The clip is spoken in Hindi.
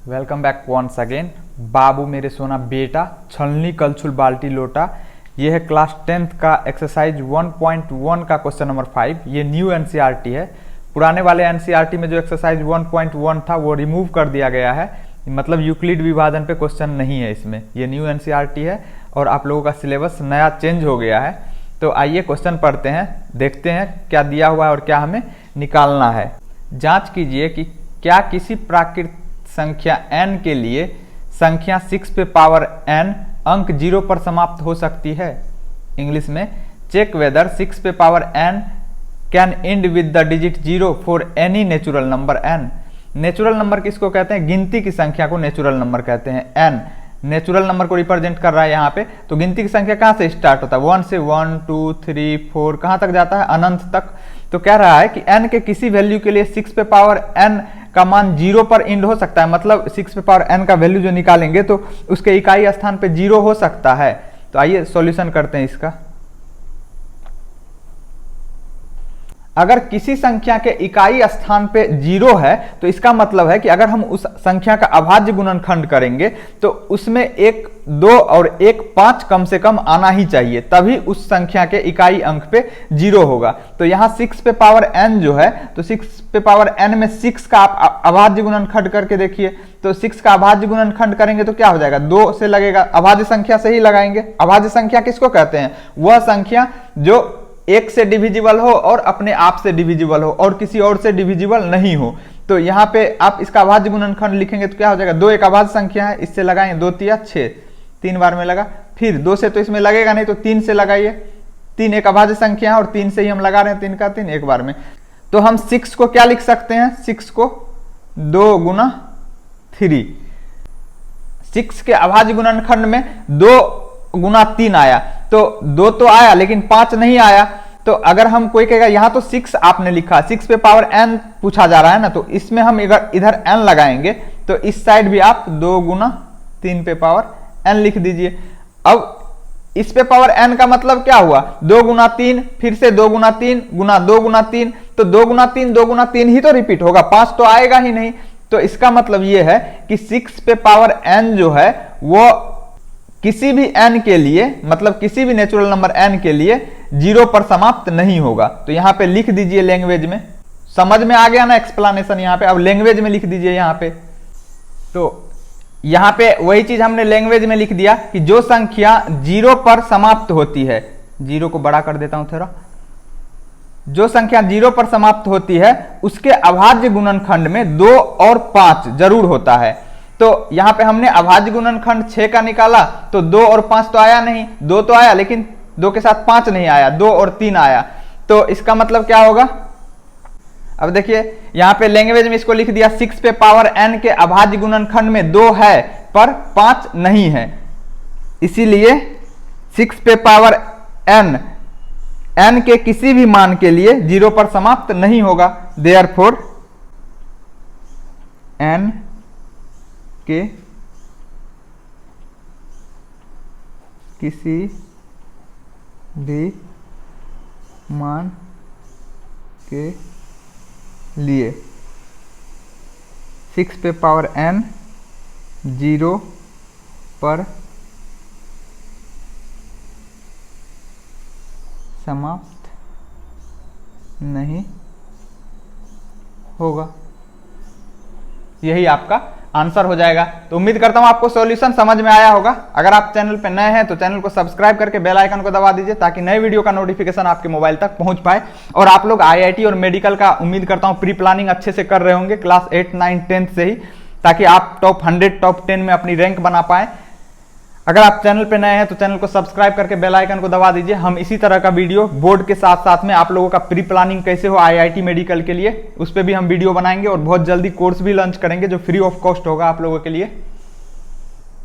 Welcome back once again. बाबू मेरे सोना बेटा, छलनी कलछुल बाल्टी लोटा। ये है क्लास 10th का एक्सरसाइज 1.1 का क्वेश्चन नंबर 5। ये न्यू एनसीईआरटी है। पुराने वाले एनसीईआरटी में जो एक्सरसाइज 1.1 था वो रिमूव कर दिया गया है, मतलब यूक्लिड विभाजन पे क्वेश्चन नहीं है इसमें। ये न्यू एनसीईआरटी है और आप लोगों का सिलेबस नया चेंज हो गया है। तो आइए क्वेश्चन पढ़ते हैं, देखते हैं क्या दिया हुआ है और क्या हमें निकालना है। जांच कीजिए कि क्या किसी प्राकृत संख्या n के लिए संख्या 6 पे पावर n अंक 0 पर समाप्त हो सकती है। इंग्लिश में, चेक वेदर 6 पे power n can and with the digit 0 for any natural number n। Natural number किसको कहते हैं? गिनती की संख्या को नेचुरल नंबर कहते हैं। n नेचुरल नंबर को रिप्रेजेंट कर रहा है यहाँ पे। तो गिनती की संख्या कहाँ से स्टार्ट होता है? 1 से 1 2 3 4 कहाँ तक जाता है? अनंत तक। तो कह रहा है कि n के किसी वैल्यू के लिए 6 पे पावर n का मान 0 पर इंड हो सकता है, मतलब 6 पे पावर n का वैल्यू जो निकालेंगे तो उसके इकाई स्थान पे 0 हो सकता है। तो आइए सॉल्यूशन करते हैं इसका। अगर किसी संख्या के इकाई स्थान पे 0 है तो इसका मतलब है कि अगर हम उस संख्या का अभाज्य गुणनखंड करेंगे तो उसमें 1 2 और 1 5 कम से कम आना ही चाहिए, तभी उस संख्या के इकाई अंक पे 0 होगा। तो यहाँ 6 पे पावर n जो है, तो 6 पे पावर n में 6 का आप अभाज्य गुणनखंड करके देखिए। तो 6 का अभाज्य गुणनखंड करेंगे तो क्या हो जाएगा? 2 से लगेगा, अभाज्य संख्या से ही लगाएंगे। अभाज्य संख्या किसको कहते हैं? वह संख्या जो 1 से डिविजिबल हो और अपने आप से डिविजिबल हो और किसी और से डिविजिबल नहीं हो। तो यहाँ पे आप इसका अभाज्य गुणनखंड लिखेंगे तो क्या हो जाएगा? 2 एक अभाज्य संख्या है, इससे लगाएंगे 2 तिया 6, 3 बार में लगा। फिर 2 से तो इसमें लगेगा नहीं, तो 3 से लगाइए। 3 एक अभाज्य संख्या है और 3 से ही हम लगा रहे हैं, 3 का 3 एक बार में। तो हम 6 को क्या लिख सकते हैं? 6 को 2 गुना 3। 6 के अभाज्य गुणनखंड में 2 गुना 3 आया, तो 2 तो आया लेकिन 5 नहीं आया। तो अगर हम कोई कहेगा यहाँ तो 6 आपने लिखा, 6 पे पावर n पूछा जा रहा है ना, तो इसमें हम इधर n लगाएंगे तो इस साइड भी आप 2 गुना 3 पे पावर n लिख दीजिए। अब इस पे पावर n का मतलब क्या हुआ? 2 गुना 3, फिर से 2 गुना 3 गुना 2 गुना 3, तो 2 गुना 3 2 गुना 3 ही तो रिपीट होगा, 5 तो आएगा ही नहीं। तो इसका मतलब ये है कि 6 पे पावर n जो है वो किसी भी n के लिए, मतलब किसी भी नेचुरल नंबर n के लिए 0 पर समाप्त नहीं होगा। तो यहाँ पे लिख दीजिए लैंग्वेज में। समझ में आ गया ना एक्सप्लेनेशन? यहाँ पे अब लैंग्वेज में लिख दीजिए यहाँ पे। तो यहाँ पे वही चीज हमने लैंग्वेज में लिख दिया कि जो संख्या 0 पर समाप्त होती है, 0 को बड़ा कर देता हूं थोड़ा, जो संख्या 0 पर समाप्त होती है उसके अभाज्य गुणनखंड में 2 और 5 जरूर होता है। तो यहां पे हमने अभाज्य गुणनखंड 6 का निकाला तो 2 और 5 तो आया नहीं, 2 तो आया लेकिन 2 के साथ 5 नहीं आया, 2 और 3 आया। तो इसका मतलब क्या होगा? अब देखिए यहां पे लैंग्वेज में इसको लिख दिया, 6 पे पावर n के अभाज्य गुणनखंड में 2 है पर 5 नहीं है, इसीलिए 6 पे पावर n के किसी भी मान के लिए 0 पर समाप्त नहीं होगा। देयरफॉर n के किसी भी मान के लिए 6 पे पावर n 0 पर समाप्त नहीं होगा। यही आपका आंसर हो जाएगा। तो उम्मीद करता हूं आपको सॉल्यूशन समझ में आया होगा। अगर आप चैनल पे नए हैं तो चैनल को सब्सक्राइब करके बेल आइकन को दबा दीजिए ताकि नए वीडियो का नोटिफिकेशन आपके मोबाइल तक पहुंच पाए। और आप लोग आईआईटी और मेडिकल का उम्मीद करता हूं प्री प्लानिंग अच्छे से कर रहे होंगे क्लास 8 9 10 से ही, ताकि आप टॉप 100 टॉप 10 में अपनी रैंक बना पाए। अगर आप चैनल पे नए हैं तो चैनल को सब्सक्राइब करके बेल आइकन को दबा दीजिए। हम इसी तरह का वीडियो बोर्ड के साथ साथ में आप लोगों का प्री प्लानिंग कैसे हो आईआईटी मेडिकल के लिए, उस पर भी हम वीडियो बनाएंगे और बहुत जल्दी कोर्स भी लॉन्च करेंगे जो फ्री ऑफ कॉस्ट होगा आप लोगों के लिए।